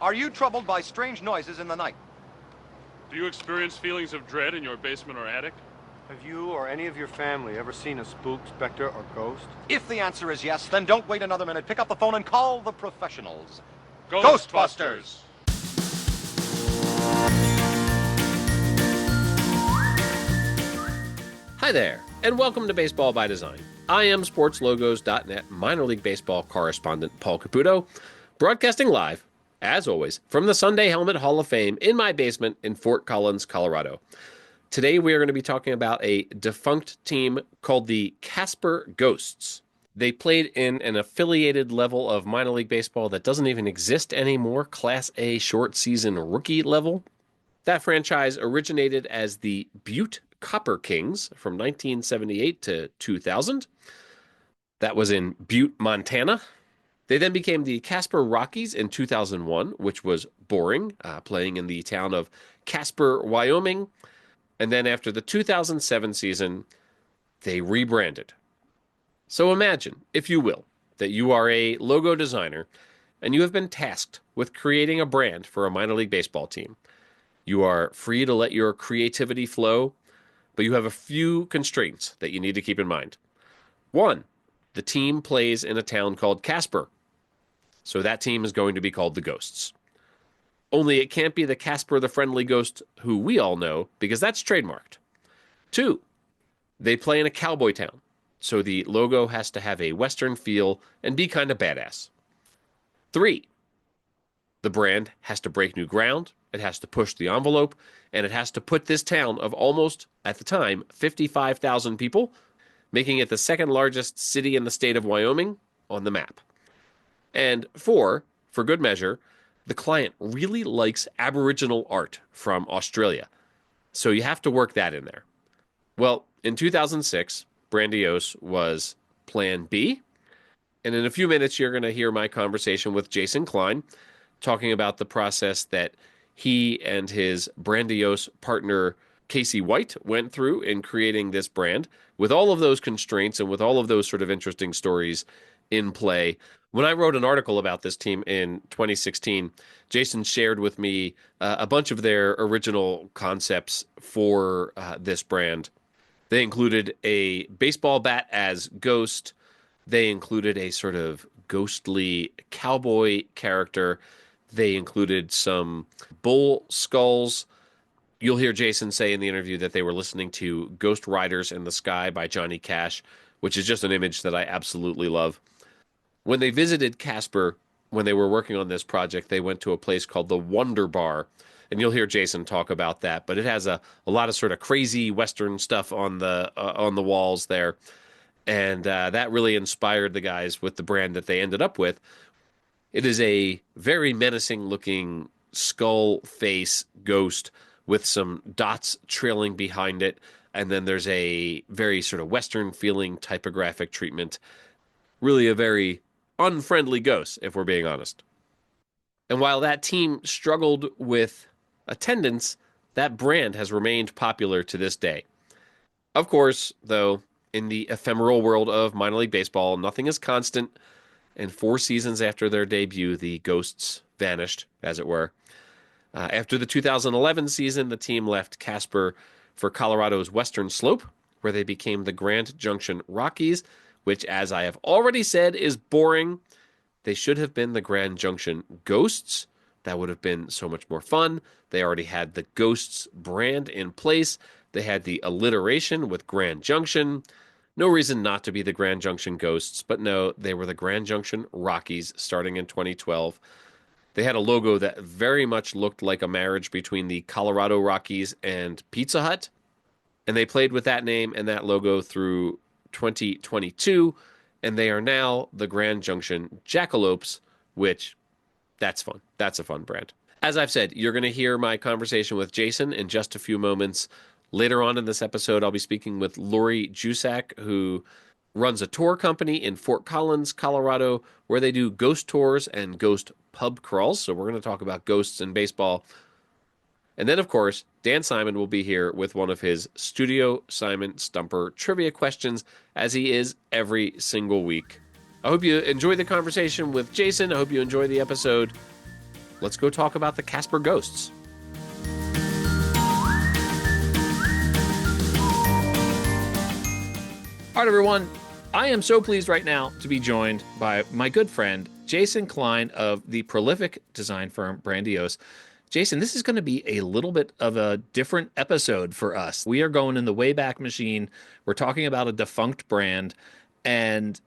Are you troubled by strange noises in the night? Do you experience feelings of dread in your basement or attic? Have you or any of your family ever seen a spook, specter, or ghost? If the answer is yes, then don't wait another minute. Pick up the phone and call the professionals. Ghostbusters! Hi there, and welcome to Baseball by Design. I am SportsLogos.net minor league baseball correspondent Paul Caputo, broadcasting live, as always, from the Sunday Helmet Hall of Fame in my basement in Fort Collins, Colorado. Today we are going to be talking about a defunct team called the Casper Ghosts. They played in an affiliated level of minor league baseball that doesn't even exist anymore, Class A short season rookie level. That franchise originated as the Butte Copper Kings from 1978 to 2000. That was in Butte, Montana. They then became the Casper Rockies in 2001, which was boring, playing in the town of Casper, Wyoming. And then after the 2007 season, they rebranded. So imagine, if you will, that you are a logo designer and you have been tasked with creating a brand for a minor league baseball team. You are free to let your creativity flow, but you have a few constraints that you need to keep in mind. One, the team plays in a town called Casper, so that team is going to be called the Ghosts. Only it can't be the Casper the Friendly Ghost who we all know, because that's trademarked. Two, they play in a cowboy town, so the logo has to have a Western feel and be kind of badass. Three, the brand has to break new ground, it has to push the envelope, and it has to put this town of almost, at the time, 55,000 people, making it the second largest city in the state of Wyoming, on the map. And four, for good measure, the client really likes Aboriginal art from Australia. So you have to work that in there. Well, in 2006, Brandiose was Plan B. And in a few minutes, you're going to hear my conversation with Jason Klein, talking about the process that he and his Brandiose partner, Casey White, went through in creating this brand with all of those constraints and with all of those sort of interesting stories in play. When I wrote an article about this team in 2016, Jason shared with me a bunch of their original concepts for this brand. They included a baseball bat as Ghost. They included a sort of ghostly cowboy character. They included some bull skulls. You'll hear Jason say in the interview that they were listening to Ghost Riders in the Sky by Johnny Cash, which is just an image that I absolutely love. When they visited Casper, when they were working on this project, they went to a place called the Wonder Bar, and you'll hear Jason talk about that. But it has a lot of sort of crazy Western stuff on the walls there, and that really inspired the guys with the brand that they ended up with. It is a very menacing-looking skull face ghost with some dots trailing behind it, and then there's a very sort of Western-feeling typographic treatment. Really a very unfriendly ghost, if we're being honest. And while that team struggled with attendance, that brand has remained popular to this day. Of course, though, in the ephemeral world of minor league baseball, nothing is constant, and 4 seasons after their debut, the Ghosts vanished, as it were. After the 2011 season, the team left Casper for Colorado's Western Slope, where they became the Grand Junction Rockies, which, as I have already said, is boring. They should have been the Grand Junction Ghosts. That would have been so much more fun. They already had the Ghosts brand in place. They had the alliteration with Grand Junction. No reason not to be the Grand Junction Ghosts, but no, they were the Grand Junction Rockies starting in 2012. They had a logo that very much looked like a marriage between the Colorado Rockies and Pizza Hut, and they played with that name and that logo through 2022, and they are now the Grand Junction Jackalopes, which, that's fun. That's a fun brand. As I've said, you're going to hear my conversation with Jason in just a few moments. Later on in this episode, I'll be speaking with Lori Jusak, who runs a tour company in Fort Collins, Colorado, where they do ghost tours and ghost pub crawls. So we're going to talk about ghosts in baseball. And then, of course, Dan Simon will be here with one of his Studio Simon Stumper trivia questions, as he is every single week. I hope you enjoy the conversation with Jason. I hope you enjoy the episode. let's go talk about the Casper Ghosts. All right, everyone. I am so pleased right now to be joined by my good friend, Jason Klein of the prolific design firm Brandiose. Jason, this is going to be a little bit of a different episode for us. We are going in the Wayback Machine. We're talking about a defunct brand. And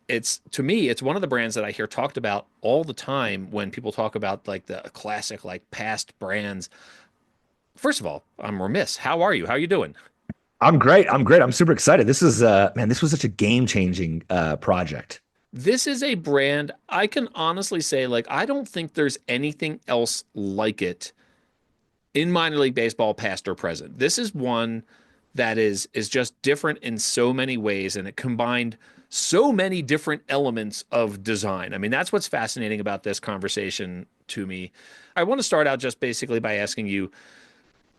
to me, it's one of the brands that I hear talked about all the time when people talk about like the classic, like past brands. First of all, I'm remiss. How are you? How are you doing? I'm great. I'm super excited. This is man, this was such a game-changing project. This is a brand I can honestly say, like, I don't think there's anything else like it in minor league baseball, past or present. This is one that is just different in so many ways, and it combined so many different elements of design. I mean, that's what's fascinating about this conversation to me. I want to start out just basically by asking you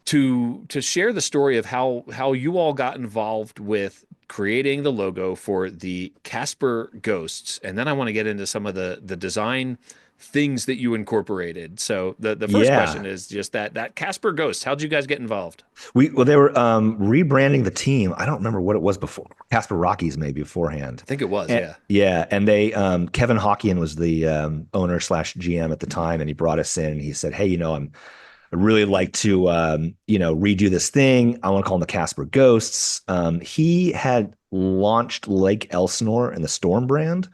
to share the story of how you all got involved with creating the logo for the Casper Ghosts, and then I want to get into some of the design things that you incorporated. So the first question is just that Casper Ghosts. How'd you guys get involved? They were rebranding the team. I don't remember what it was before. Casper Rockies maybe beforehand. I think it was, and, yeah. And they Kevin Hawkian was the owner / GM at the time, and he brought us in and he said, "Hey, I really like to, redo this thing. I want to call them the Casper Ghosts." He had launched Lake Elsinore and the Storm brand.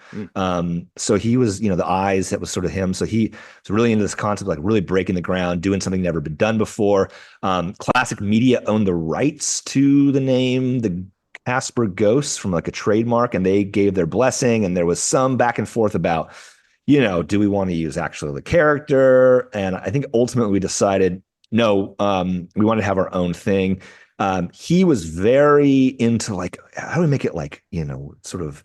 So he was, the eyes, that was sort of him. So he was really into this concept, like really breaking the ground, doing something never been done before. Classic Media owned the rights to the name, the Casper Ghosts, from like a trademark, and they gave their blessing. And there was some back and forth about, do we want to use actually the character? And I think ultimately we decided, no, we want to have our own thing. He was very into like, how do we make it like, sort of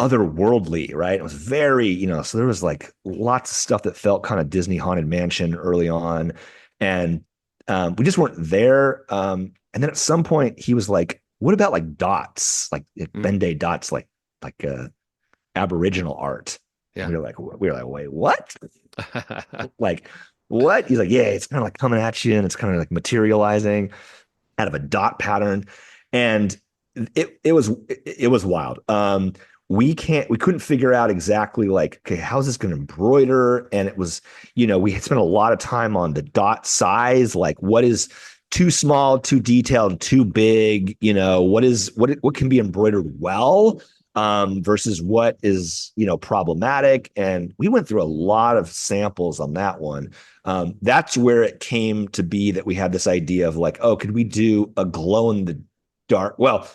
otherworldly, right? It was very, so there was like lots of stuff that felt kind of Disney Haunted Mansion early on. And we just weren't there. And then at some point he was like, what about like dots, like Ben-Day dots, like Aboriginal art? Yeah. We were like, wait, what? Like, what? He's like, yeah, it's kind of like coming at you and it's kind of like materializing out of a dot pattern. And it was wild. We couldn't figure out exactly like, okay, how's this going to embroider? And it was, we had spent a lot of time on the dot size, like what is too small, too detailed, too big, what can be embroidered well, versus what is, problematic. And we went through a lot of samples on that one. That's where it came to be that we had this idea of like, oh, could we do a glow in the dark? Well,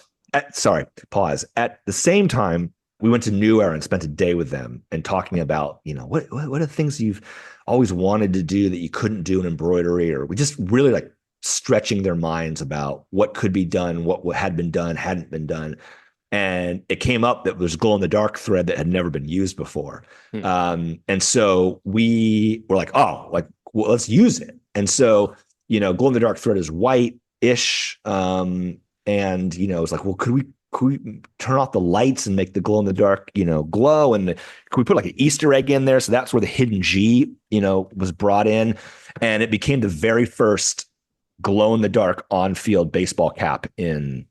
pause. At the same time, we went to New Era and spent a day with them and talking about, what are the things you've always wanted to do that you couldn't do in embroidery, or we just really like stretching their minds about what could be done, what had been done, hadn't been done. And it came up that there's glow in the dark thread that had never been used before. And so we were like, well, let's use it. And so, glow in the dark thread is white-ish. And, it was like, well, could we turn off the lights and make the glow in the dark, glow? And could we put like an Easter egg in there? So that's where the hidden G, was brought in. And it became the very first glow in the dark on-field baseball cap in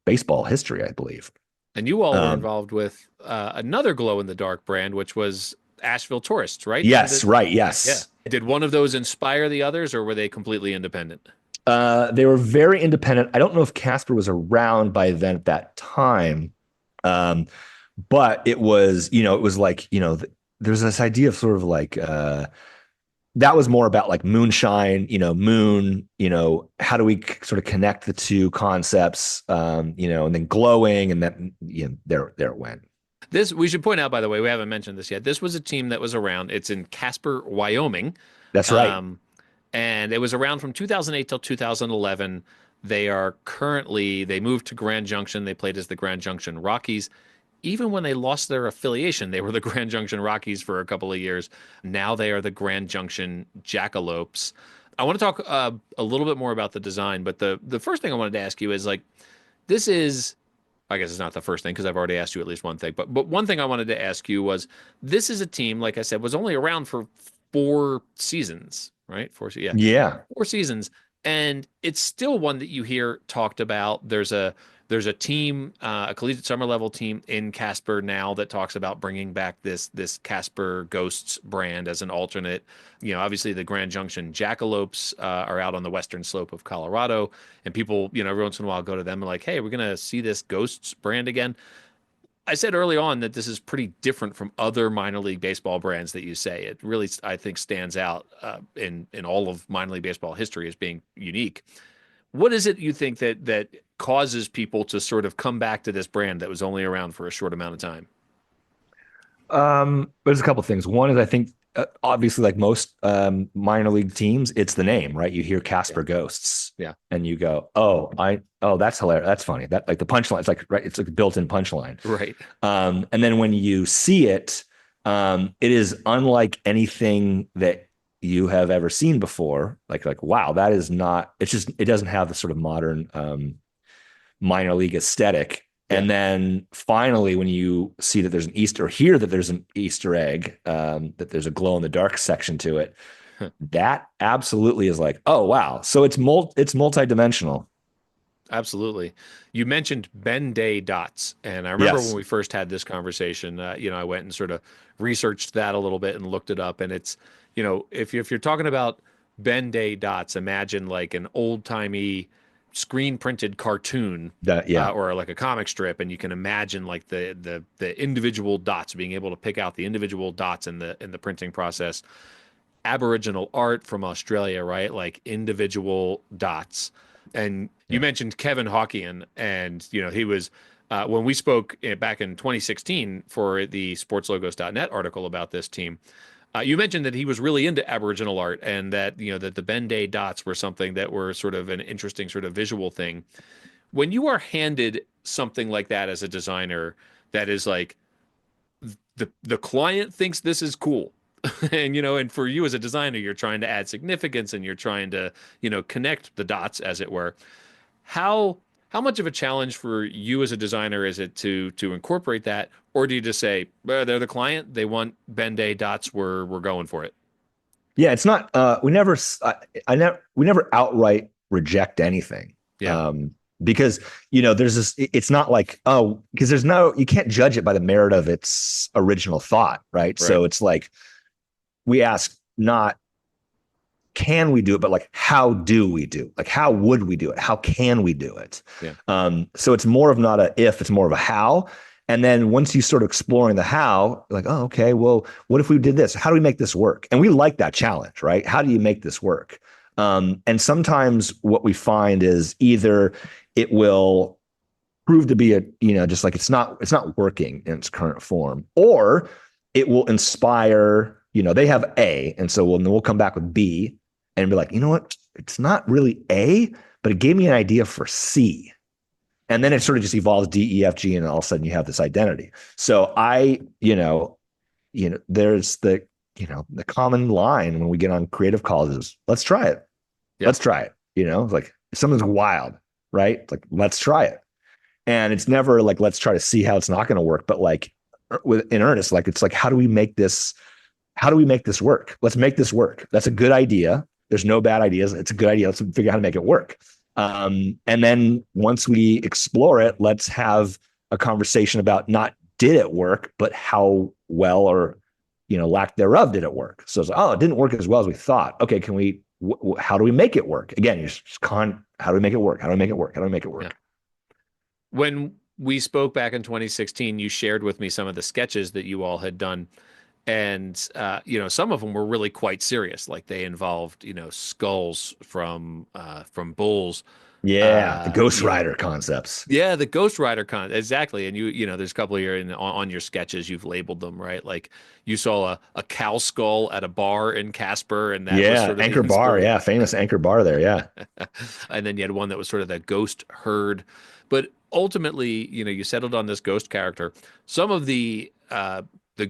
baseball history, I believe. And you all were involved with another glow in the dark brand, which was Asheville Tourists, right? Yes, right. Yes. Yeah. Did one of those inspire the others, or were they completely independent? They were very independent. I don't know if Casper was around by then at that time. But it was, it was like, there's this idea of sort of like, that was more about like moonshine, moon, how do we sort of connect the two concepts, and then glowing, and then, there it went. We should point out, by the way, we haven't mentioned this yet. This was a team that was around. It's in Casper, Wyoming. That's right. And it was around from 2008 till 2011. They moved to Grand Junction. They played as the Grand Junction Rockies. Even when they lost their affiliation, they were the Grand Junction Rockies for a couple of years. Now they are the Grand Junction Jackalopes. I want to talk a little bit more about the design, but the first thing I wanted to ask you is like, this is, I guess it's not the first thing because I've already asked you at least one thing, but one thing I wanted to ask you was, this is a team, like I said, was only around for 4 seasons, right? Yeah, Yeah. 4 seasons, and it's still one that you hear talked about. There's a team, a collegiate summer level team in Casper now that talks about bringing back this Casper Ghosts brand as an alternate. Obviously the Grand Junction Jackalopes are out on the western slope of Colorado, and people, every once in a while go to them and like, hey, we're gonna see this Ghosts brand again. I said early on that this is pretty different from other minor league baseball brands that you say. It really, I think, stands out in all of minor league baseball history as being unique. What is it you think that causes people to sort of come back to this brand that was only around for a short amount of time? There's a couple of things. One is I think obviously like most minor league teams, it's the name, right? You hear Casper Ghosts, Yeah. and you go, oh, that's hilarious. That's funny. That like the punchline. It's like right. It's like a built-in punchline. Right. And then when you see it, it is unlike anything that you have ever seen before. Like wow, that is not. It's just it doesn't have the sort of modern minor league aesthetic. Yeah. And then finally, when you see that there's an Easter, hear that there's an Easter egg, that there's a glow in the dark section to it, that absolutely is like, oh wow. So it's multidimensional. Absolutely. You mentioned Ben Day dots, and I remember Yes. when we first had this conversation. I went and sort of researched that a little bit and looked it up, and it's if you're talking about Ben Day dots, imagine like an old timey screen printed cartoon, Yeah. or like a comic strip, and you can imagine like the individual dots, being able to pick out the individual dots in the printing process. Aboriginal art from Australia, right? Like individual dots. And you mentioned Kevin Hawkian, and he was when we spoke back in 2016 for the sportslogos.net article about this team. You mentioned that he was really into Aboriginal art, and that that the Ben Day dots were something that were sort of an interesting sort of visual thing. When you are handed something like that as a designer, that is like the client thinks this is cool. And for you as a designer, you're trying to add significance, and you're trying to connect the dots, as it were. How much of a challenge for you as a designer is it to incorporate that, or do you just say, well, they're the client, they want Ben Day dots, we're going for it? Yeah. It's not, we never outright reject anything. Yeah. Because, there's this, it's not like, oh, because you can't judge it by the merit of its original thought. Right. So it's like, we ask not, can we do it, but like, how do we do it? Like, how would we do it? How can we do it? Yeah. So it's more of not a if, it's more of a how. And then once you start exploring the how, like, oh, okay, well, what if we did this? How do we make this work? And we like that challenge, right? How do you make this work? And sometimes what we find is either it will prove to be just like it's not working in its current form, or it will inspire, they have A. And so we'll come back with B and be like, you know what? It's not really A, but it gave me an idea for C. And then it sort of just evolves D, E, F, G, and all of a sudden you have this identity. So there's the common line when we get on creative calls is, let's try it. Yeah. Let's try it. Like if something's wild, right? Like, let's try it. And it's never like, let's try to see how it's not going to work, but like in earnest, like, it's like, how do we make this work? Let's make this work. That's a good idea. There's no bad ideas. It's a good idea. Let's figure out how to make it work. And then once we explore it, let's have a conversation about not did it work, but how well or, lack thereof did it work. So it's like, oh, it didn't work as well as we thought. Okay, can we, how do we make it work? Again, how do we make it work? How do we make it work? How do we make it work? Yeah. When we spoke back in 2016, you shared with me some of the sketches that you all had done. And, some of them were really quite serious. Like they involved, skulls from bulls. Yeah. The Ghost Rider concepts. Yeah. The Ghost Rider exactly. And there's a couple here on your sketches, you've labeled them, right? Like you saw a cow skull at a bar in Casper, and that was sort of Anchor Bar. Yeah. Famous Anchor Bar there. Yeah. And then you had one that was sort of that ghost herd. But ultimately, you settled on this ghost character. Some of the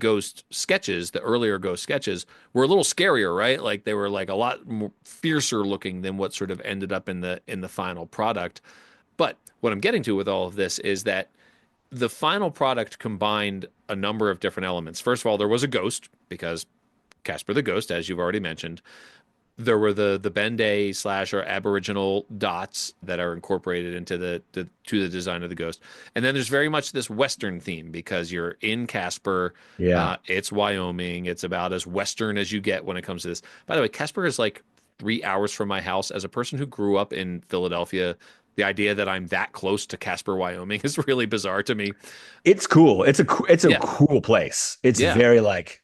ghost sketches, the earlier ghost sketches, were a little scarier, right? Like they were like a lot more fiercer looking than what sort of ended up in the final product. But what I'm getting to with all of this is that the final product combined a number of different elements. First of all, there was a ghost, because Casper the Ghost, as you've already mentioned. There were the Bende slash or Aboriginal dots that are incorporated into to the design of the ghost. And then there's very much this Western theme because you're in Casper. Yeah. It's Wyoming. It's about as Western as you get when it comes to this. By the way, Casper is like 3 hours from my house. As a person who grew up in Philadelphia, the idea that I'm that close to Casper, Wyoming is really bizarre to me. It's cool. It's a Yeah. cool place. It's Yeah. very like,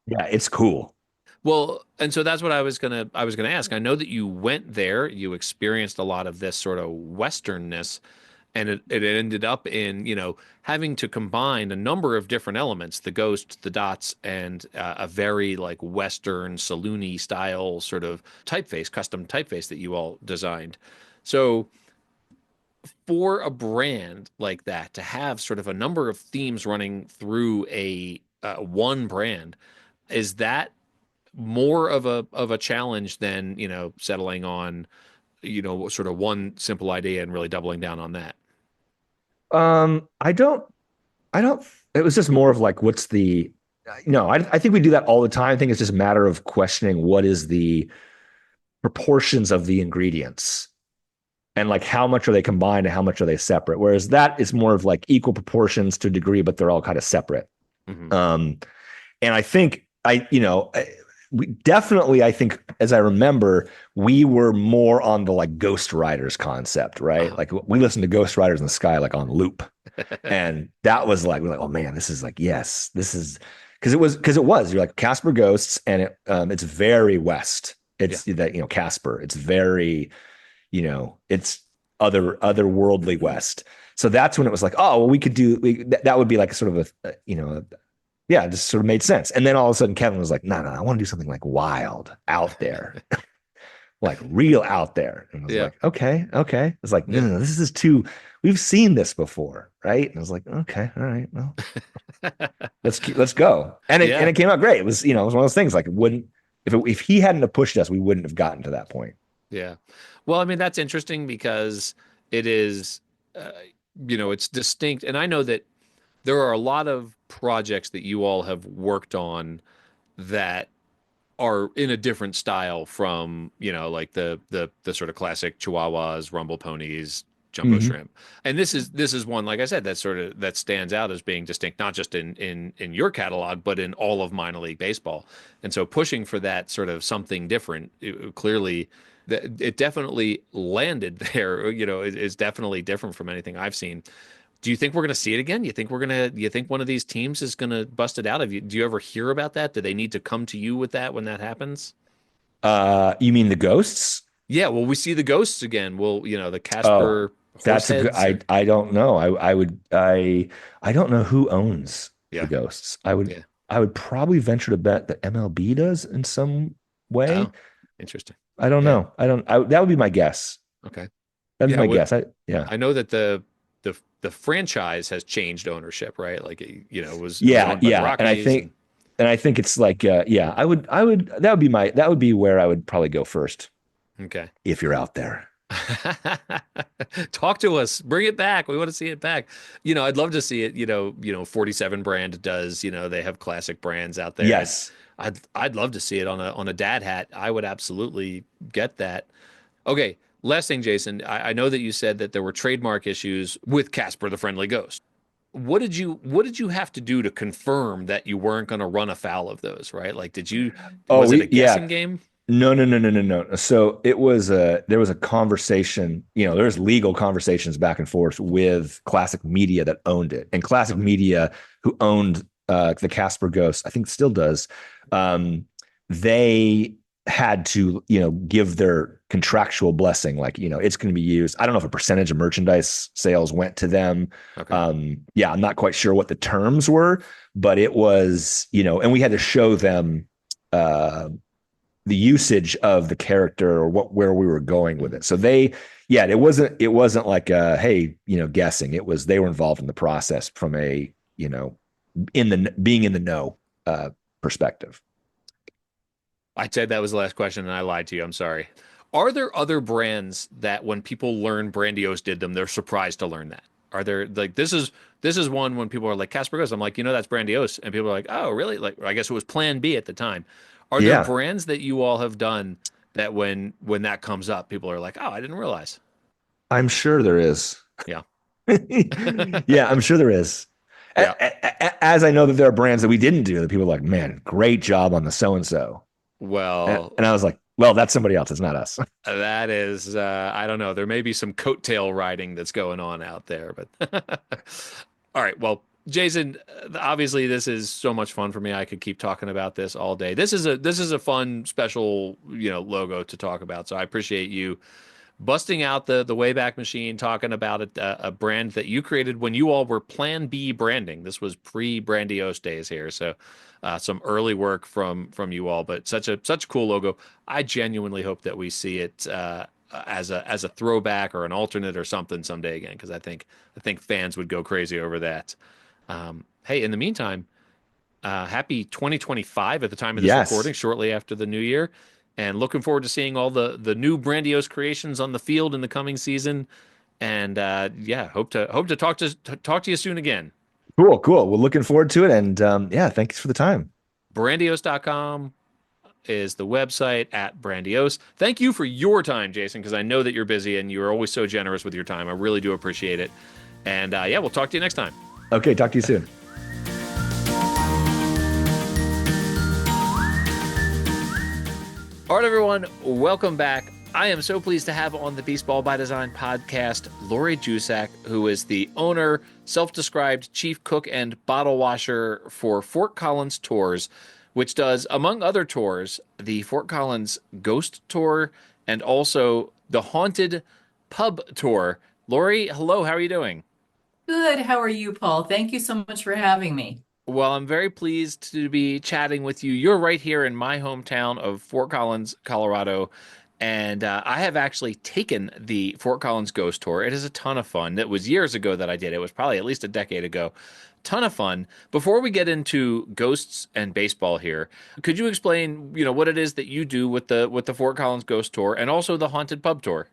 yeah, it's cool. Well, and so that's what I was gonna ask. I know that you went there, you experienced a lot of this sort of Westernness, and it ended up in, having to combine a number of different elements, the ghost, the dots, and a very like Western saloony style sort of typeface, custom typeface that you all designed. So for a brand like that to have sort of a number of themes running through a one brand, is that more of a challenge than, settling on, sort of one simple idea and really doubling down on that? I don't, it was just more of like, what's the, no, I think we do that all the time. I think it's just a matter of questioning what is the proportions of the ingredients and like how much are they combined and how much are they separate. Whereas that is more of like equal proportions to a degree, but they're all kind of separate. Hmm. And I think we definitely, I think, as I remember, we were more on the like Ghost Riders concept, right? Like we listened to Ghost Riders in the Sky like on loop, and that was like we're like, oh man, this is like yes, this is because it was you're like Casper Ghosts, and it's very West. It's that Casper. It's very it's otherworldly West. So that's when it was like, oh well, we could that would be like sort of yeah, it just sort of made sense. And then all of a sudden, Kevin was like, no, I want to do something like wild out there, like real out there. And I was like, okay. It's like, no, this is too, we've seen this before. Right. And I was like, okay, all right, well, let's go. And it came out great. It was, it was one of those things like it wouldn't, if he hadn't have pushed us, we wouldn't have gotten to that point. Yeah. Well, I mean, that's interesting because it is, it's distinct. And I know that there are a lot of projects that you all have worked on that are in a different style from, like the sort of classic Chihuahuas, Rumble Ponies, Jumbo Shrimp. And this is one, like I said, that stands out as being distinct, not just in your catalog, but in all of minor league baseball. And so pushing for that sort of something different, clearly it definitely landed there, is definitely different from anything I've seen. Do you think we're going to see it again? You think one of these teams is going to bust it out? Do you ever hear about that? Do they need to come to you with that when that happens? You mean the Ghosts? Yeah, well, we see the Ghosts again. Well, the Casper that's a good, I don't know. I don't know who owns the Ghosts. I would probably venture to bet that MLB does in some way. Oh, interesting. I don't know. That would be my guess. Okay. That'd be my guess. I know that the franchise has changed ownership, right? Like it was owned by the Rockies, and I think it's like that would be where I would probably go first. Okay. If you're out there. Talk to us. Bring it back. We want to see it back. I'd love to see it. 47 brand does, they have classic brands out there. Yes. I'd love to see it on a dad hat. I would absolutely get that. Okay. Last thing, Jason, I know that you said that there were trademark issues with Casper the Friendly Ghost. What did you have to do to confirm that you weren't going to run afoul of those, right? Like, was it a guessing game? No. So there was a conversation, there's legal conversations back and forth with Classic Media that owned it. And Classic Media, who owned the Casper Ghost, I think still does, they had to, give their contractual blessing, like, it's going to be used. I don't know if a percentage of merchandise sales went to them. Okay. I'm not quite sure what the terms were, but it was, and we had to show them the usage of the character or where we were going with it. So it wasn't like hey, guessing. It was, they were involved in the process from a, being in the know perspective. I said that was the last question and I lied to you. I'm sorry. Are there other brands that when people learn Brandiose did them, they're surprised to learn that? Are there, like, this is one when people are like Casper Ghosts, I'm like, that's Brandiose. And people are like, oh, really? Like, I guess it was plan B at the time. Are there Yeah, brands that you all have done that when that comes up, people are like, "Oh, I didn't realize." I'm sure there is. Yeah. Yeah, I'm sure there is. Yeah. As I know that there are brands that we didn't do that people are like, man, great job on the so and so. Well, And I was like, well, that's somebody else. It's not us. that is, I don't know. There may be some coattail riding that's going on out there, but all right. Well, Jason, obviously this is so much fun for me. I could keep talking about this all day. This is a fun, special, logo to talk about. So I appreciate you busting out the Wayback Machine, talking about a brand that you created when you all were Plan B branding. This was pre-Brandiose days here, so some early work from you all, but such a cool logo. I genuinely hope that we see it as a throwback or an alternate or something someday again, because I think fans would go crazy over that. Hey, in the meantime, happy 2025 at the time of this Yes. recording, shortly after the new year, and looking forward to seeing all the new Brandiose creations on the field in the coming season. And yeah, hope to talk to you soon again. Cool, cool. We're looking forward to it. And yeah, thanks for the time. Brandiose.com is the website at Brandiose. Thank you for your time, Jason, because I know that you're busy and you're always so generous with your time. I really do appreciate it. And yeah, we'll talk to you next time. Okay, talk to you soon. All right, everyone, welcome back. I am so pleased to have on the Baseball by Design podcast Lori Jusak, who is the owner, self-described chief cook, and bottle washer for Fort Collins Tours, which does, among other tours, the Fort Collins Ghost Tour and also the Haunted Pub Tour. Lori, hello, how are you doing? Good. How are you, Paul? Thank you so much for having me. Well, I'm very pleased to be chatting with you. You're right here in my hometown of Fort Collins, Colorado. And I have actually taken the Fort Collins Ghost Tour. It is a ton of fun. It was years ago that I did it. It was probably at least a decade ago. Ton of fun. Before we get into ghosts and baseball here, could you explain, what it is that you do with the Fort Collins Ghost Tour and also the Haunted Pub Tour?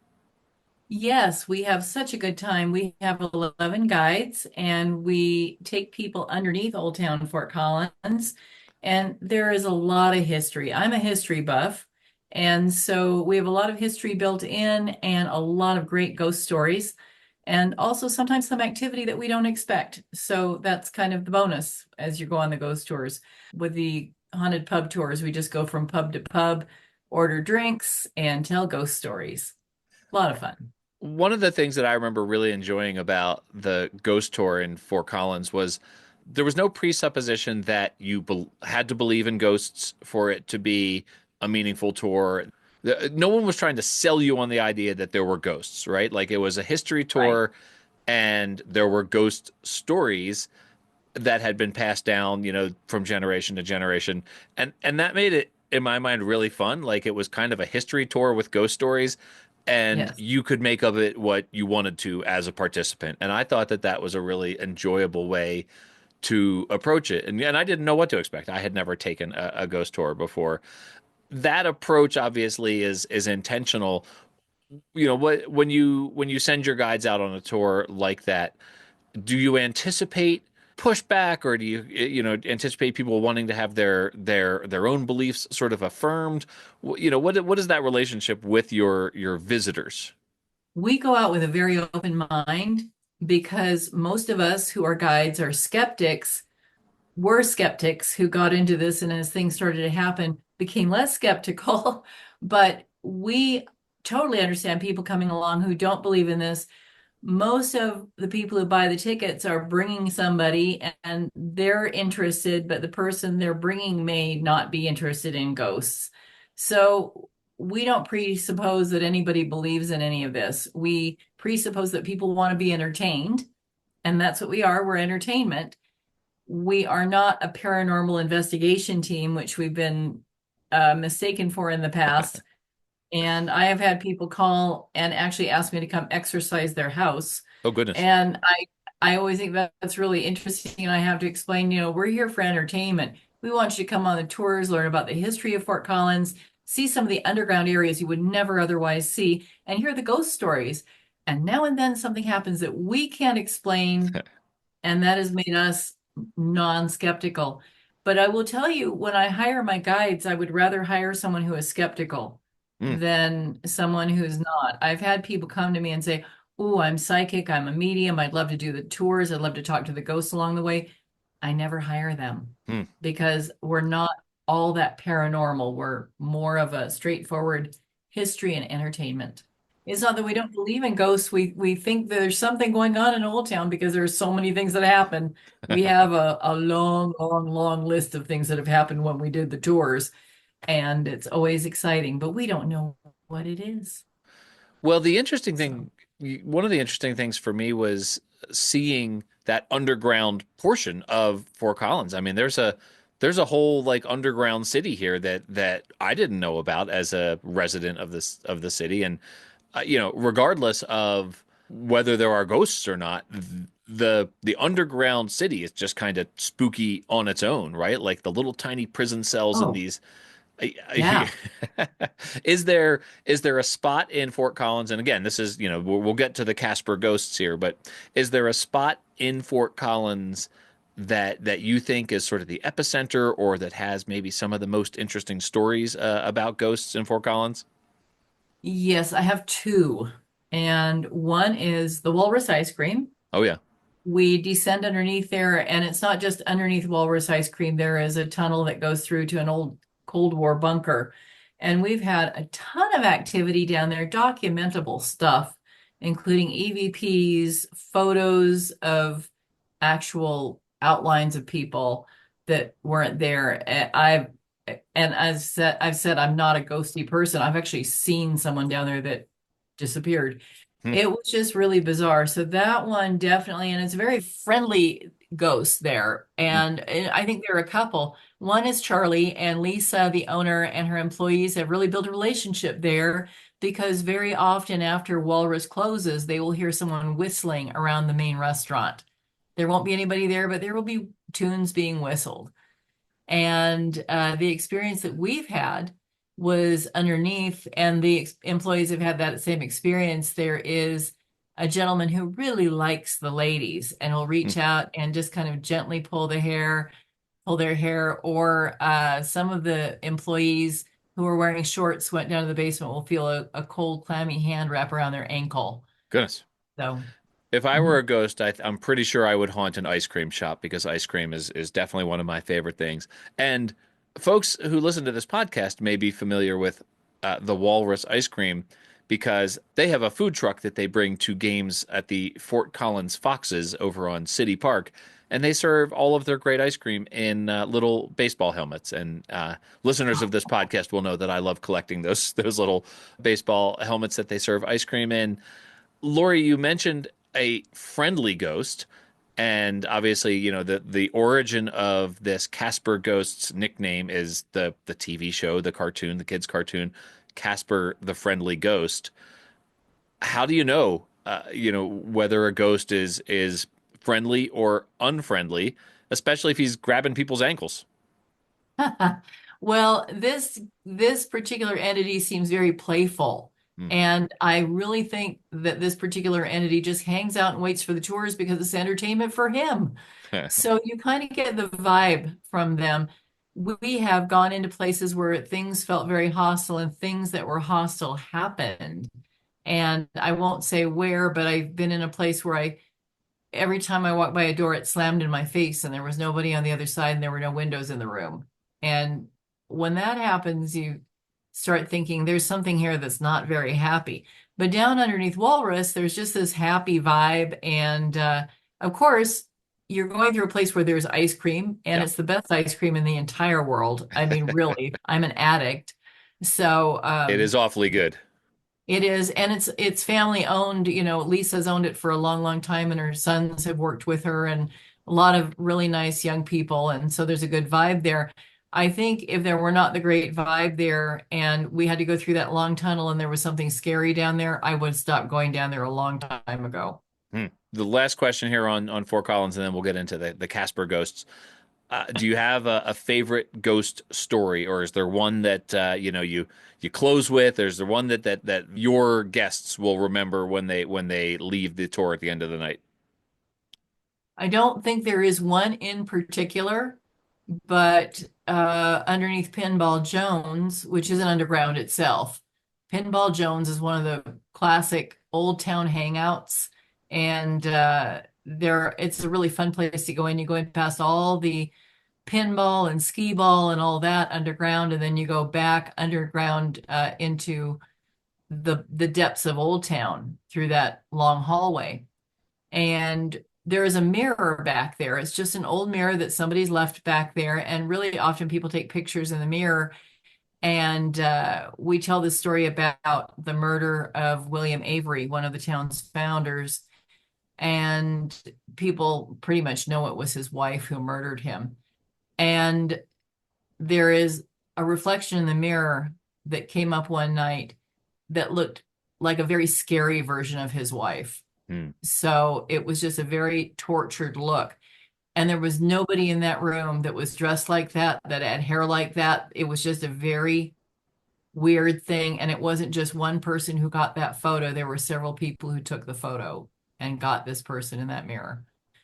Yes, we have such a good time. We have 11 guides and we take people underneath Old Town Fort Collins. And there is a lot of history. I'm a history buff. And so we have a lot of history built in and a lot of great ghost stories. And also sometimes some activity that we don't expect. So that's kind of the bonus as you go on the ghost tours. With the haunted pub tours, we just go from pub to pub, order drinks, and tell ghost stories. A lot of fun. One of the things that I remember really enjoying about the Ghost Tour in Fort Collins was there was no presupposition that you had to believe in ghosts for it to be a meaningful tour. No one was trying to sell you on the idea that there were ghosts, right? Like it was a history Right. tour and there were ghost stories that had been passed down, from generation to generation. And that made it, in my mind, really fun. Like it was kind of a history tour with ghost stories, and Yes. you could make of it what you wanted to as a participant. And I thought that that was a really enjoyable way to approach it. And I didn't know what to expect. I had never taken a ghost tour before. That approach obviously is intentional. When you send your guides out on a tour like that, do you anticipate pushback, or do you anticipate people wanting to have their own beliefs sort of affirmed? What is that relationship with your visitors? We go out with a very open mind because most of us who are guides are skeptics, were skeptics who got into this, and as things started to happen, became less skeptical. But we totally understand people coming along who don't believe in this. Most of the people who buy the tickets are bringing somebody and they're interested, but the person they're bringing may not be interested in ghosts. So we don't presuppose that anybody believes in any of this. We presuppose that people want to be entertained, and that's what we are. We're entertainment. We are not a paranormal investigation team, which we've been mistaken for in the past. And I have had people call and actually ask me to come exercise their house. Oh goodness. And I always think that's really interesting. And I have to explain, we're here for entertainment. We want you to come on the tours, learn about the history of Fort Collins, see some of the underground areas you would never otherwise see, and hear the ghost stories. And now and then something happens that we can't explain, and that has made us non-skeptical. But I will tell you, when I hire my guides, I would rather hire someone who is skeptical Mm. than someone who's not. I've had people come to me and say, "Oh, I'm psychic, I'm a medium, I'd love to do the tours, I'd love to talk to the ghosts along the way." I never hire them Mm. because we're not all that paranormal. We're more of a straightforward history and entertainment. It's not that we don't believe in ghosts. We think there's something going on in Old Town because there's so many things that happen. We have a long, long, long list of things that have happened when we did the tours, and it's always exciting, but we don't know what it is. Well, the interesting So, thing, one of the interesting things for me was seeing that underground portion of Fort Collins. I mean, there's a whole like underground city here that I didn't know about as a resident of the city, and regardless of whether there are ghosts or not, the underground city is just kind of spooky on its own, right? Like the little tiny prison cells in oh, these yeah. is there a spot in Fort Collins? And again, this is, we'll get to the Casper Ghosts here, but is there a spot in Fort Collins that you think is sort of the epicenter or that has maybe some of the most interesting stories about ghosts in Fort Collins? Yes, I have two. And one is the Walrus ice cream. Oh yeah. We descend underneath there, and it's not just underneath Walrus ice cream. There is a tunnel that goes through to an old Cold War bunker. And we've had a ton of activity down there, documentable stuff, including EVPs, photos of actual outlines of people that weren't there. And I've said I'm not a ghosty person. I've actually seen someone down there that disappeared. Hmm. It was just really bizarre. So that one definitely, and it's a very friendly ghost there. Hmm. And I think there are a couple. One is Charlie, and Lisa, the owner, and her employees have really built a relationship there because very often after Walrus closes, they will hear someone whistling around the main restaurant. There won't be anybody there, but there will be tunes being whistled. And the experience that we've had was underneath, and the employees have had that same experience. There is a gentleman who really likes the ladies and will Hmm. reach out and just kind of gently pull their hair, or some of the employees who are wearing shorts went down to the basement will feel a cold, clammy hand wrap around their ankle. Goodness. So, If I were mhm. a ghost, I'm pretty sure I would haunt an ice cream shop because ice cream is definitely one of my favorite things. And folks who listen to this podcast may be familiar with the Walrus ice cream because they have a food truck that they bring to games at the Fort Collins Foxes over on City Park. And they serve all of their great ice cream in little baseball helmets. And listeners of this podcast will know that I love collecting those little baseball helmets that they serve ice cream in. Lori, you mentioned a friendly ghost, and obviously, the origin of this Casper Ghosts nickname is the TV show, the cartoon, the kids' cartoon, Casper the Friendly Ghost. How do whether a ghost is friendly or unfriendly, especially if he's grabbing people's ankles? Well, this particular entity seems very playful. Hmm. And I really think that this particular entity just hangs out and waits for the tours because it's entertainment for him. So you kind of get the vibe from them. We have gone into places where things felt very hostile and things that were hostile happened. And I won't say where, but I've been in a place where every time I walked by a door, it slammed in my face and there was nobody on the other side and there were no windows in the room. And when that happens, you start thinking there's something here that's not very happy. But down underneath Walrus, there's just this happy vibe. And of course, you're going through a place where there's ice cream, and Yeah, it's the best ice cream in the entire world. I mean, really, I'm an addict. So, it is awfully good. it is, and it's family owned. Lisa's owned it for a long, long time, and her sons have worked with her, and a lot of really nice young people, and so there's a good vibe there. I think if there were not the great vibe there, and we had to go through that long tunnel, and there was something scary down there, I would stop going down there a long time ago. Hmm. The last question here on Fort Collins, and then we'll get into the Casper Ghosts. Do you have a favorite ghost story, or is there one that you close with? Or is there one that your guests will remember when they leave the tour at the end of the night? I don't think there is one in particular. but underneath Pinball Jones, which isn't underground itself, Pinball Jones is one of the classic old town hangouts, and it's a really fun place to go in. You go in past all the pinball and skee ball and all that underground, and then you go back underground into the depths of Old Town through that long hallway. And there is a mirror back there. It's just an old mirror that somebody's left back there. And really often people take pictures in the mirror. And we tell this story about the murder of William Avery, one of the town's founders. And people pretty much know it was his wife who murdered him. And there is a reflection in the mirror that came up one night that looked like a very scary version of his wife. Hmm. So it was just a very tortured look. And there was nobody in that room that was dressed like that, that had hair like that. It was just a very weird thing. And it wasn't just one person who got that photo. There were several people who took the photo and got this person in that mirror.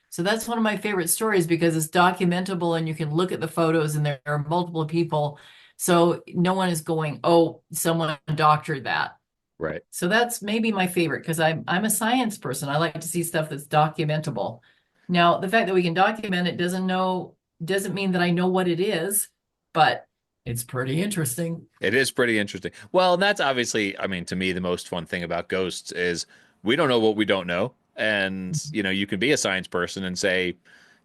So that's one of my favorite stories because it's documentable and you can look at the photos and there are multiple people. So no one is going, oh, someone doctored that. Right. So that's maybe my favorite because I'm a science person. I like to see stuff that's documentable. Now, the fact that we can document it doesn't mean that I know what it is, but it's pretty interesting. It is pretty interesting. Well, and that's obviously, I mean, to me, the most fun thing about ghosts is we don't know what we don't know. And, you can be a science person and say,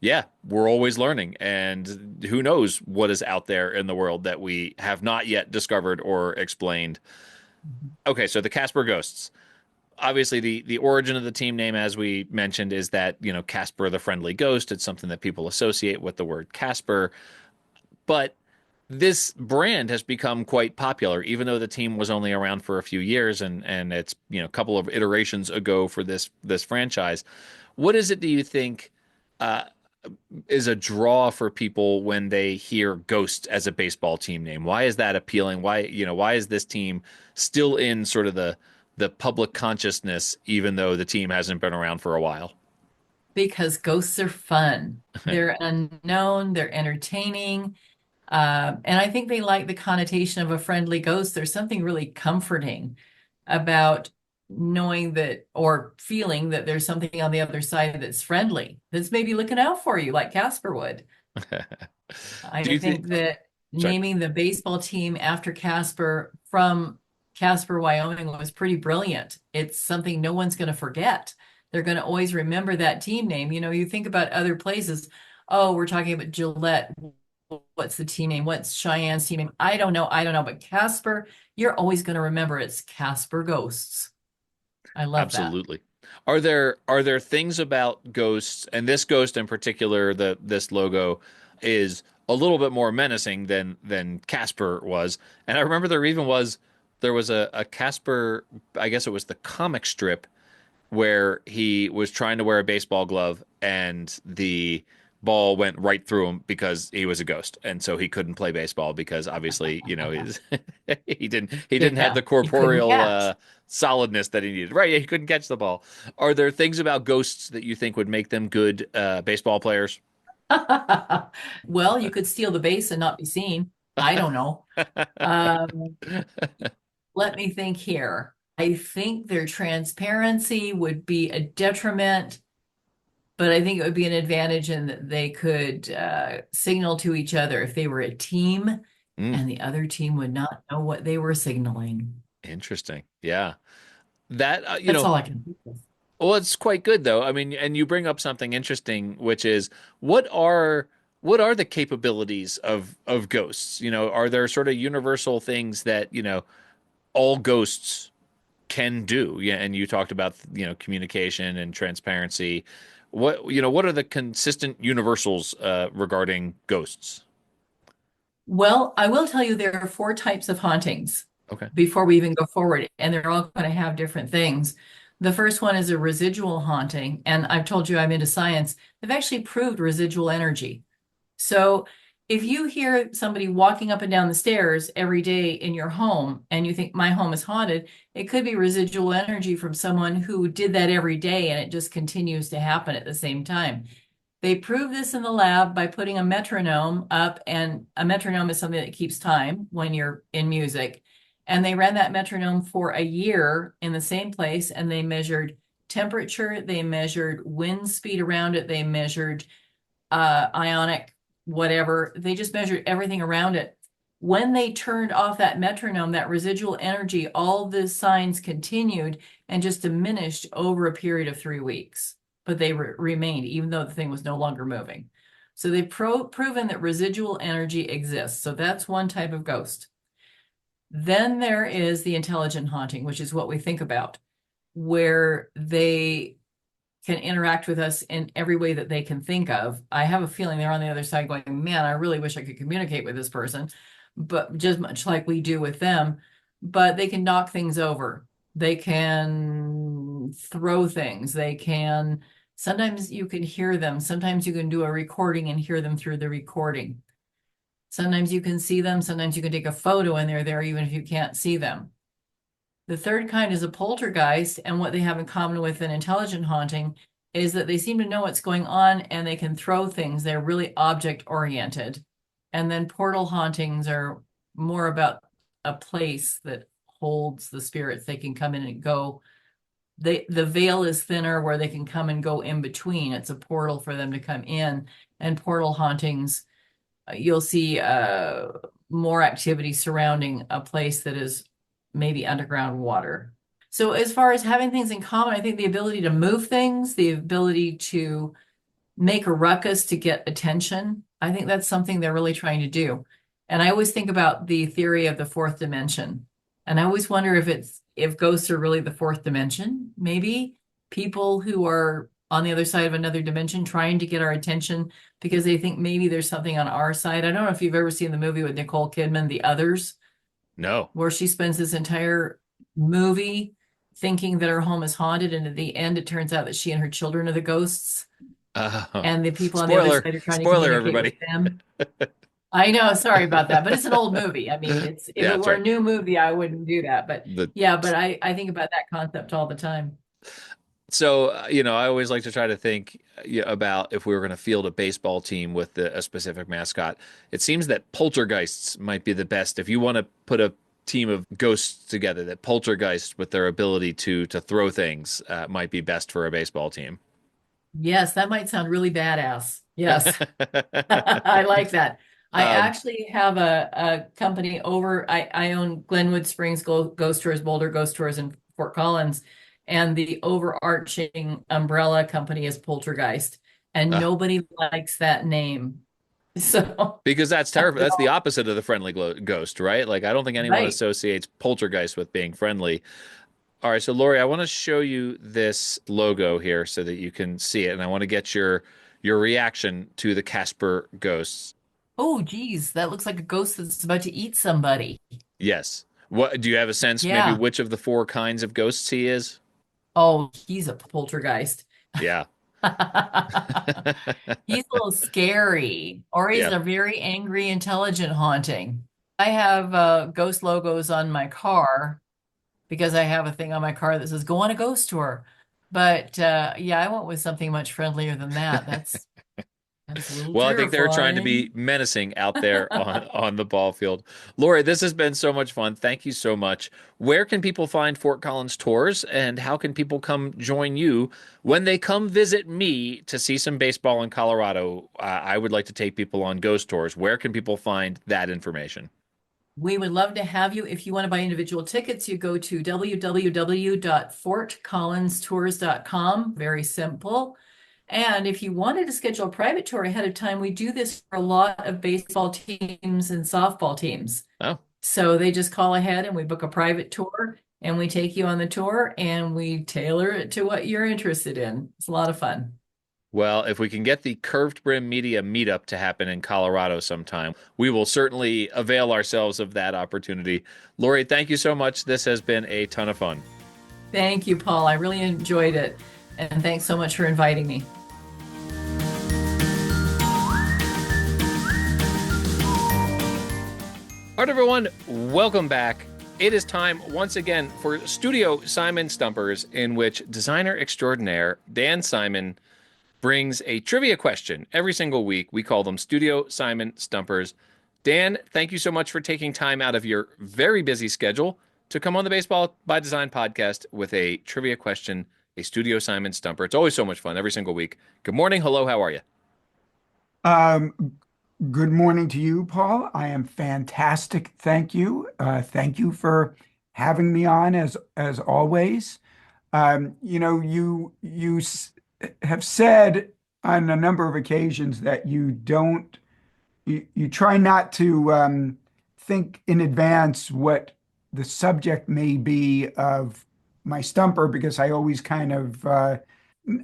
yeah, we're always learning. And who knows what is out there in the world that we have not yet discovered or explained. Okay, so the Casper Ghosts. Obviously, the origin of the team name, as we mentioned, is that, Casper the friendly ghost. It's something that people associate with the word Casper. But this brand has become quite popular, even though the team was only around for a few years and it's, a couple of iterations ago for this franchise. What is it do you think uh, is a draw for people when they hear Ghosts as a baseball team name? Why is that appealing? Why is this team still in sort of the public consciousness, even though the team hasn't been around for a while? Because ghosts are fun. They're unknown, they're entertaining. And I think they like the connotation of a friendly ghost. There's something really comforting about knowing that or feeling that there's something on the other side that's friendly, that's maybe looking out for you, like Casper would. Do you I think? think that Sorry. naming the baseball team after Casper from Casper, Wyoming was pretty brilliant. It's something no one's going to forget. They're going to always remember that team name. You think about other places. Oh, we're talking about Gillette. What's the team name? What's Cheyenne's team name? I don't know. I don't know. But Casper, you're always going to remember it's Casper Ghosts. I love that. Absolutely. Are there things about Ghosts, and this Ghost in particular, this logo is a little bit more menacing than Casper was. And I remember there was a Casper, I guess it was the comic strip where he was trying to wear a baseball glove and the ball went right through him because he was a ghost, and so he couldn't play baseball because obviously, he's he didn't have Yeah, the he couldn't corporeal catch. solidness that he needed. Right, yeah, he couldn't catch the ball. Are there things about ghosts that you think would make them good baseball players? Well, you could steal the base and not be seen. I don't know. Um, let me think here. I think their transparency would be a detriment, but I think it would be an advantage in that they could signal to each other if they were a team Mm, and the other team would not know what they were signaling. interesting. Yeah. That That's all I can think of. well, it's quite good though. I mean, and you bring up something interesting, which is what are what are the capabilities of ghosts? Are there sort of universal things that, all ghosts can do? Yeah, and you talked about, communication and transparency. What are the consistent universals regarding ghosts? Well, I will tell you there are four types of hauntings Okay. before we even go forward, and they're all going to have different things. The first one is a residual haunting, and I've told you I'm into science. They've actually proved residual energy. So if you hear somebody walking up and down the stairs every day in your home and you think my home is haunted, it could be residual energy from someone who did that every day and it just continues to happen at the same time. They proved this in the lab by putting a metronome up, and a metronome is something that keeps time when you're in music. And they ran that metronome for a year in the same place, and they measured temperature, they measured wind speed around it, they measured ionic whatever. They just measured everything around it. When they turned off that metronome, that residual energy, all the signs continued and just diminished over a period of 3 weeks. But they remained, even though the thing was no longer moving. So they've proven that residual energy exists. So that's one type of ghost. Then there is the intelligent haunting, which is what we think about, where they can interact with us in every way that they can think of. I have a feeling they're on the other side going, man, I really wish I could communicate with this person, but just much like we do with them. But they can knock things over. They can throw things. They can, sometimes you can hear them. Sometimes you can do a recording and hear them through the recording. Sometimes you can see them. Sometimes you can take a photo and they're there even if you can't see them. The third kind is a poltergeist, and what they have in common with an intelligent haunting is that they seem to know what's going on and they can throw things. They're really object oriented. And then portal hauntings are more about a place that holds the spirits. They can come in and go. The veil is thinner where they can come and go in between. It's a portal for them to come in. And portal hauntings, you'll see more activity surrounding a place that is maybe underground water. So as far as having things in common, I think the ability to move things, the ability to make a ruckus to get attention, I think that's something they're really trying to do. And I always think about the theory of the fourth dimension. And I always wonder if ghosts are really the fourth dimension. Maybe people who are on the other side of another dimension trying to get our attention because they think maybe there's something on our side. I don't know if you've ever seen the movie with Nicole Kidman, The Others. No. Where she spends this entire movie thinking that her home is haunted, and at the end it turns out that she and her children are the ghosts. And the people on the other side are trying to communicate everybody. with them. I know, sorry about that, but it's an old movie. I mean, if it were a new movie, I wouldn't do that. But but I think about that concept all the time. So, I always like to try to think about if we were going to field a baseball team with a specific mascot. It seems that poltergeists might be the best. If you want to put a team of ghosts together, that poltergeists with their ability to throw things might be best for a baseball team. Yes, that might sound really badass. Yes, I like that. I actually have a company over, I own Glenwood Springs Ghost Tours, Boulder Ghost Tours, and Fort Collins. And the overarching umbrella company is Poltergeist. And nobody likes that name. So because that's terrible. That's the opposite of the friendly ghost, right? Like, I don't think anyone associates poltergeist with being friendly. All right. So, Lori, I want to show you this logo here so that you can see it. And I want to get your reaction to the Casper Ghosts. Oh, geez. That looks like a ghost that's about to eat somebody. Yes. What do you have a sense maybe which of the 4 kinds of ghosts he is? Oh, he's a poltergeist. Yeah. He's a little scary, or he's a very angry, intelligent haunting. I have ghost logos on my car because I have a thing on my car that says go on a ghost tour. But I went with something much friendlier than that. That's well, I think they're trying to be menacing out there on the ball field. Lori, this has been so much fun. Thank you so much. Where can people find Fort Collins Tours, and how can people come join you when they come visit me to see some baseball in Colorado? I would like to take people on ghost tours. Where can people find that information? We would love to have you. If you want to buy individual tickets, you go to www.fortcollinstours.com. Very simple. And if you wanted to schedule a private tour ahead of time, we do this for a lot of baseball teams and softball teams. Oh. So they just call ahead and we book a private tour and we take you on the tour and we tailor it to what you're interested in. It's a lot of fun. Well, if we can get the Curved Brim Media meetup to happen in Colorado sometime, we will certainly avail ourselves of that opportunity. Lori, thank you so much. This has been a ton of fun. Thank you, Paul. I really enjoyed it. And thanks so much for inviting me. All right, everyone, welcome back. It is time once again for Studio Simon Stumpers, in which designer extraordinaire Dan Simon brings a trivia question every single week. We call them Studio Simon Stumpers. Dan, thank you so much for taking time out of your very busy schedule to come on the Baseball by Design podcast with a trivia question, a Studio Simon Stumper. It's always so much fun every single week. Good morning. Hello. How are you? Um, Good morning to you, Paul. I am fantastic. Thank you. Thank you for having me on as always. You have said on a number of occasions that you try not to think in advance what the subject may be of my stumper because I always kind of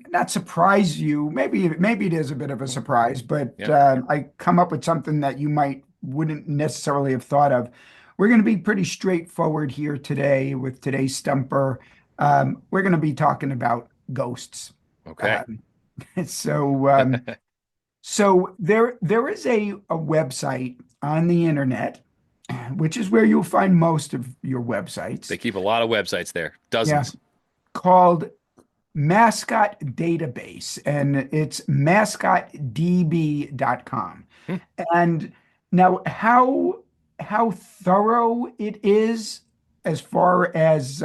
not surprise you. Maybe it is a bit of a surprise, but Yeah. I come up with something that you wouldn't necessarily have thought of. We're going to be pretty straightforward here today with today's stumper. We're going to be talking about ghosts. Okay. So there is a website on the internet, which is where you'll find most of your websites. They keep a lot of websites there, Yeah, dozens. called Mascot Database, and it's mascotdb.com. Hmm. And now how thorough it is as far as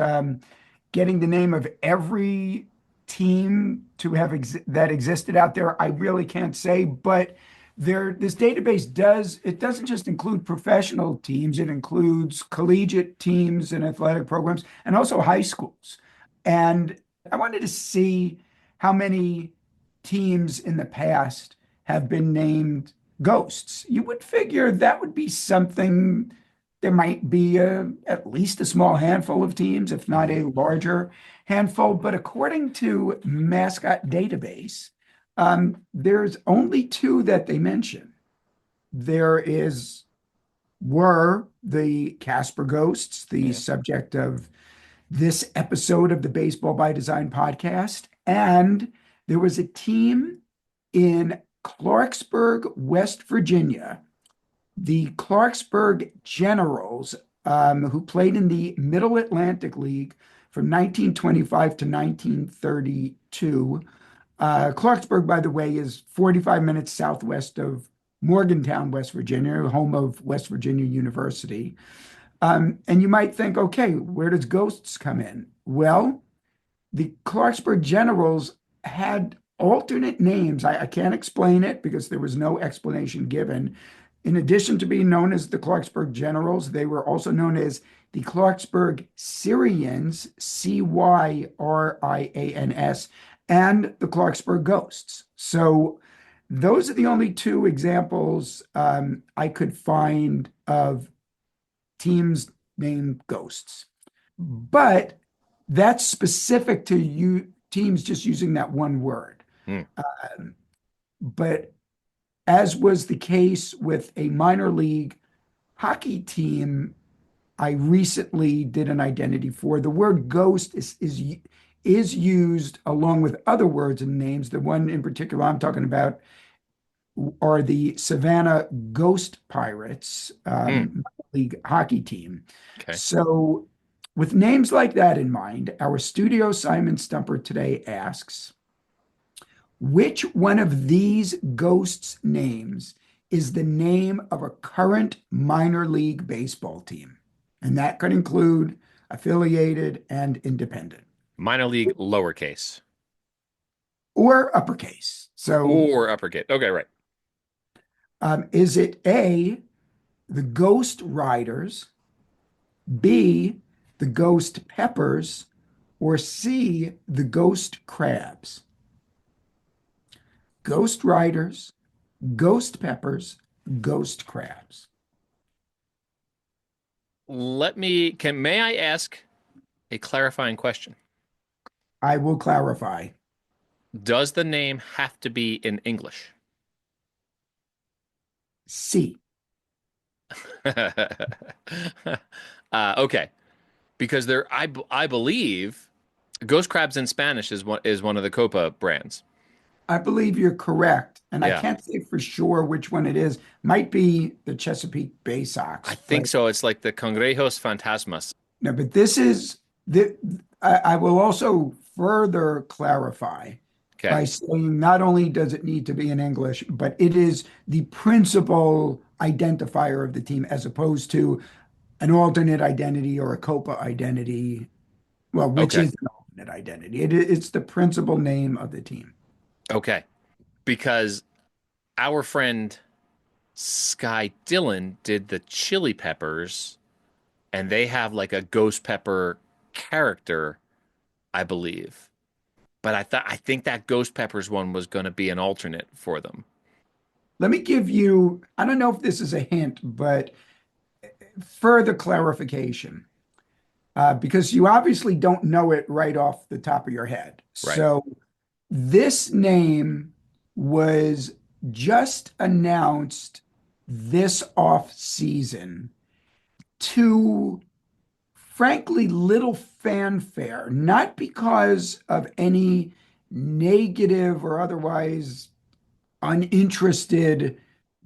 getting the name of every team to have that existed out there, I really can't say, but this database doesn't just include professional teams, it includes collegiate teams and athletic programs and also high schools. And I wanted to see how many teams in the past have been named ghosts. You would figure that would be something. There might be at least a small handful of teams, if not a larger handful. But according to Mascot Database, there's only two that they mention. Were the Casper Ghosts, the subject of this episode of the Baseball by Design podcast. And there was a team in Clarksburg, West Virginia, the Clarksburg Generals, who played in the Middle Atlantic League from 1925 to 1932. Clarksburg, by the way, is 45 minutes southwest of Morgantown, West Virginia, home of West Virginia University. And you might think, okay, where does ghosts come in? Well, the Clarksburg Generals had alternate names. I can't explain it because there was no explanation given. In addition to being known as the Clarksburg Generals, they were also known as the Clarksburg Syrians, Cyrians, and the Clarksburg Ghosts. So those are the only two examples I could find of teams named ghosts. But that's specific to you teams just using that one word. But as was the case with a minor league hockey team, I recently did an identity for. The word ghost is used along with other words and names. The one in particular I'm talking about are the Savannah Ghost Pirates, league hockey team. Okay. So with names like that in mind, our Studio Simon Stumper today asks, which one of these ghosts' names is the name of a current minor league baseball team? And that could include affiliated and independent. Minor league lowercase. Or uppercase. Or uppercase. Okay, right. Is it A, the Ghost Riders, B, the Ghost Peppers, or C, the Ghost Crabs? Ghost Riders, Ghost Peppers, Ghost Crabs. May I ask a clarifying question? I will clarify. Does the name have to be in English? C. Okay, because I believe Ghost Crabs in Spanish is one of the Copa brands. I believe you're correct, and Yeah. I can't say for sure which one it is. Might be the Chesapeake Bay Sox. I think but- so. It's like the Cangrejos Fantasmas. No, but this is I will also further clarify by Okay. saying not only does it need to be in English, but it is the principal identifier of the team as opposed to an alternate identity or a COPA identity. Well, which Okay. is an alternate identity. It's the principal name of the team. Okay. Because our friend Sky Dillon did the Chili Peppers, and they have like a ghost pepper character, I believe. But I think that Ghost Peppers one was going to be an alternate for them. Let me give you, I don't know if this is a hint, but further clarification, because you obviously don't know it right off the top of your head. Right. So this name was just announced this off season to frankly little fanfare, not because of any negative or otherwise uninterested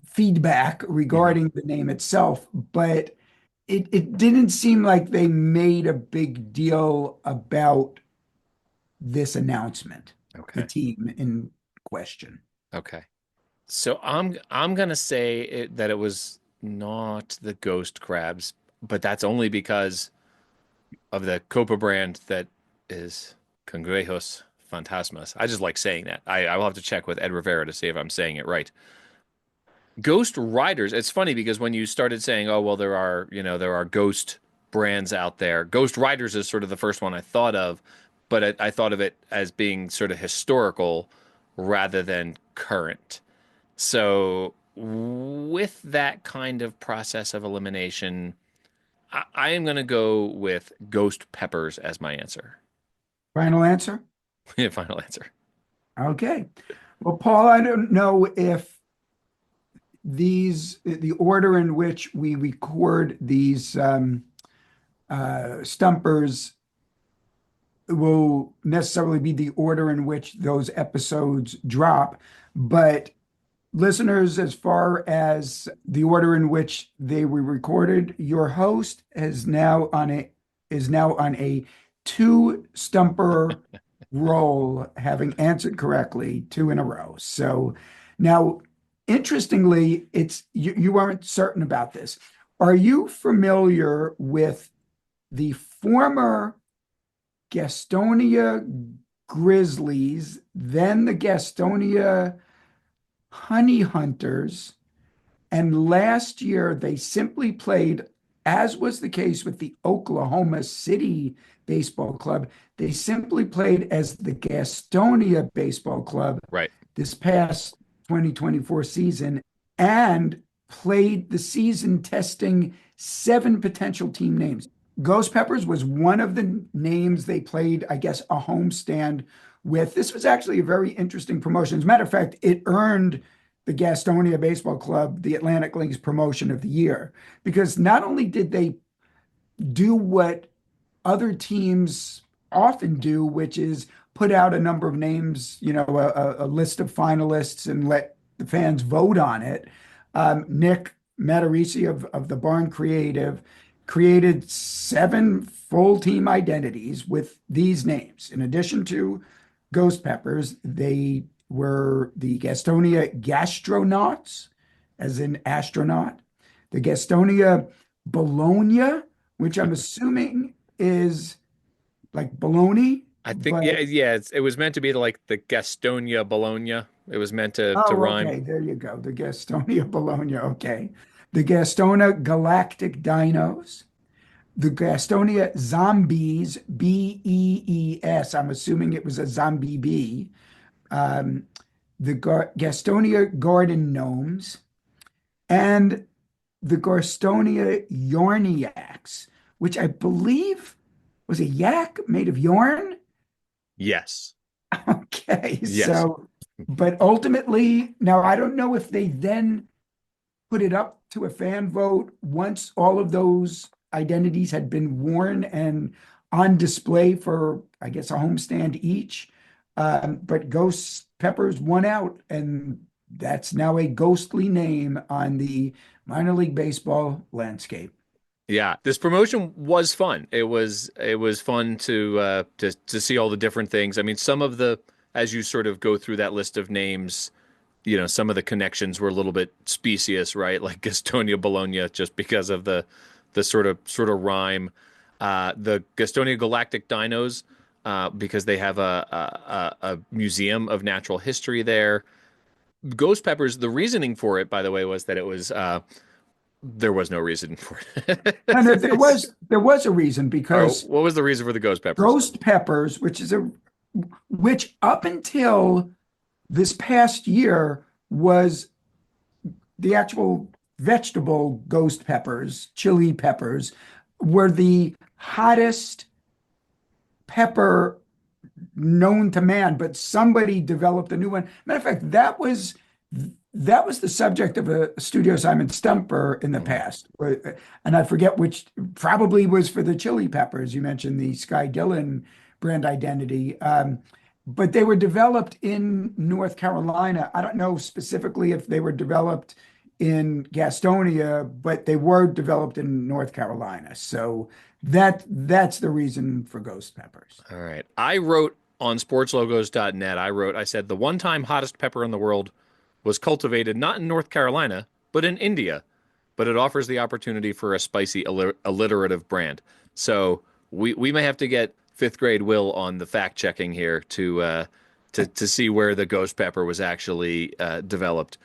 feedback Mhm. regarding the name itself, but it didn't seem like they made a big deal about this announcement, the Okay. team in question. Okay. So I'm gonna say that it was not the Ghost Crabs, but that's only because of the Copa brand that is Cangrejos Fantasmas. I just like saying that. I will have to check with Ed Rivera to see if I'm saying it right. Ghost Riders. It's funny because when you started saying, "Oh, well, there are ghost brands out there." Ghost Riders is sort of the first one I thought of, but I thought of it as being sort of historical rather than current. So, with that kind of process of elimination, I am going to go with Ghost Peppers as my answer. Final answer? Final answer. Okay. Well, Paul, I don't know if the order in which we record these stumpers will necessarily be the order in which those episodes drop, but listeners, as far as the order in which they were recorded, your host is now on a two stumper roll, having answered correctly two in a row. So now, interestingly, you aren't certain about this. Are you familiar with the former Gastonia Grizzlies, then the Gastonia Honey Hunters, and last year they simply played, as was the case with the Oklahoma City Baseball Club, they simply played as the Gastonia Baseball Club Right. this past 2024 season and played the season testing seven potential team names. Ghost Peppers was one of the names they played, I guess, a homestand with. This was actually a very interesting promotion. As a matter of fact, it earned the Gastonia Baseball Club the Atlantic League's promotion of the year because not only did they do what other teams often do, which is put out a number of names, a list of finalists and let the fans vote on it. Nick Matarisi of the Barn Creative created seven full team identities with these names. In addition to Ghost Peppers, they were the Gastonia Gastronauts, as in astronaut, the Gastonia Bologna, which I'm assuming is like bologna, I think but it was meant to be like the Gastonia Bologna. It was meant to oh, rhyme. okay, there you go. The Gastonia Bologna, okay. The Gastonia Galactic Dinos, the Gastonia Zombies, Bees. I'm assuming it was a zombie bee. Um, the Gastonia Garden Gnomes, and the Gastonia Yarniacs, which I believe was a yak made of yarn. Yes. Okay, Yes. so, but ultimately, now I don't know if they then put it up to a fan vote once all of those identities had been worn and on display for, I guess, a homestand each. But Ghost Peppers won out, and that's now a ghostly name on the minor league baseball landscape. Yeah, this promotion was fun. It was fun to see all the different things. I mean, some of the as you sort of go through that list of names, some of the connections were a little bit specious, right? Like Gastonia Bologna, just because of the sort of rhyme. The Gastonia Galactic Dinos, because they have a museum of natural history there. Ghost peppers, the reasoning for it, by the way, was that it was there was no reason for it. And there was a reason, because what was the reason for the ghost peppers? ghost peppers, which up until this past year was the actual vegetable ghost peppers, chili peppers, were the hottest pepper known to man, but somebody developed a new one. Matter of fact, that was the subject of a Studio Simon Stumper in the past. And I forget which, probably was for the chili peppers. You mentioned the Sky Dillon brand identity. But they were developed in North Carolina. I don't know specifically if they were developed in Gastonia, but they were developed in North Carolina. So that's the reason for ghost peppers. All right. I wrote on sportslogos.net, I said, the one-time hottest pepper in the world was cultivated not in North Carolina, but in India. But it offers the opportunity for a spicy alliterative brand. So we may have to get fifth grade Will on the fact checking here to see where the ghost pepper was actually developed.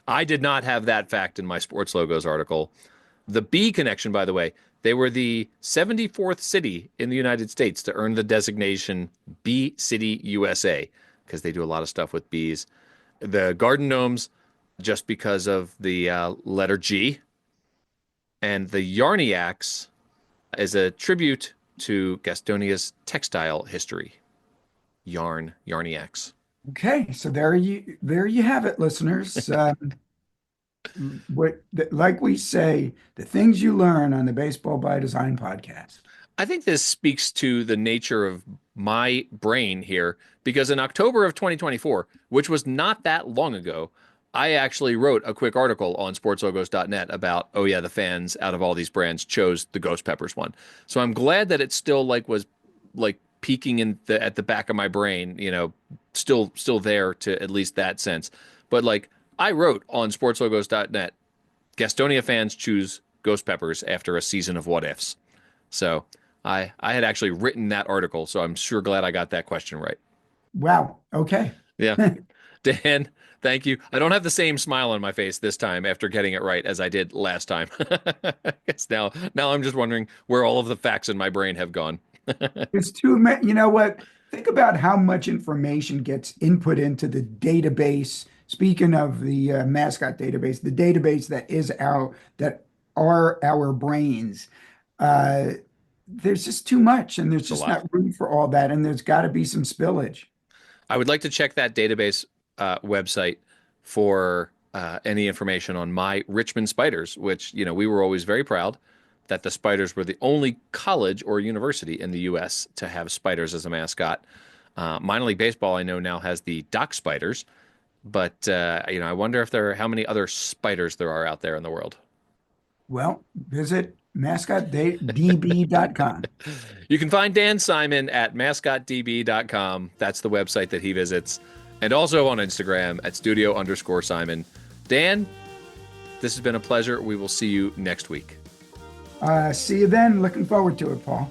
I did not have that fact in my Sports Logos article. The bee connection, by the way, they were the 74th city in the United States to earn the designation Bee City USA, because they do a lot of stuff with bees. The garden gnomes, just because of the letter G. And the Yarniacs is a tribute to Gastonia's textile history. Yarniacs. Okay, so there you have it, listeners. Like we say, the things you learn on the Baseball by Design podcast. I think this speaks to the nature of my brain here, because in October of 2024, which was not that long ago, I actually wrote a quick article on sportslogos.net about, the fans out of all these brands chose the Ghost Peppers one. So I'm glad that it still was peeking at the back of my brain, still there to at least that sense. But I wrote on sportslogos.net, Gastonia fans choose Ghost Peppers after a season of what ifs. So I had actually written that article, so I'm sure glad I got that question right. Wow. Okay. Yeah. Dan, thank you. I don't have the same smile on my face this time after getting it right as I did last time. now I'm just wondering where all of the facts in my brain have gone. It's too many. You know what? Think about how much information gets input into the database. Speaking of the mascot database, the database that are our brains. There's just too much, and there's just not room for all that, and there's got to be some spillage. I would like to check that database website for any information on my Richmond Spiders, which, we were always very proud that the Spiders were the only college or university in the U.S. to have spiders as a mascot. Minor League Baseball, I know, now has the Dock Spiders, but I wonder if how many other spiders there are out there in the world. Well, visit mascotdb.com. You can find Dan Simon at mascotdb.com. That's the website that he visits. And also on Instagram at studio_Simon. Dan, this has been a pleasure. We will see you next week. See you then. Looking forward to it, Paul.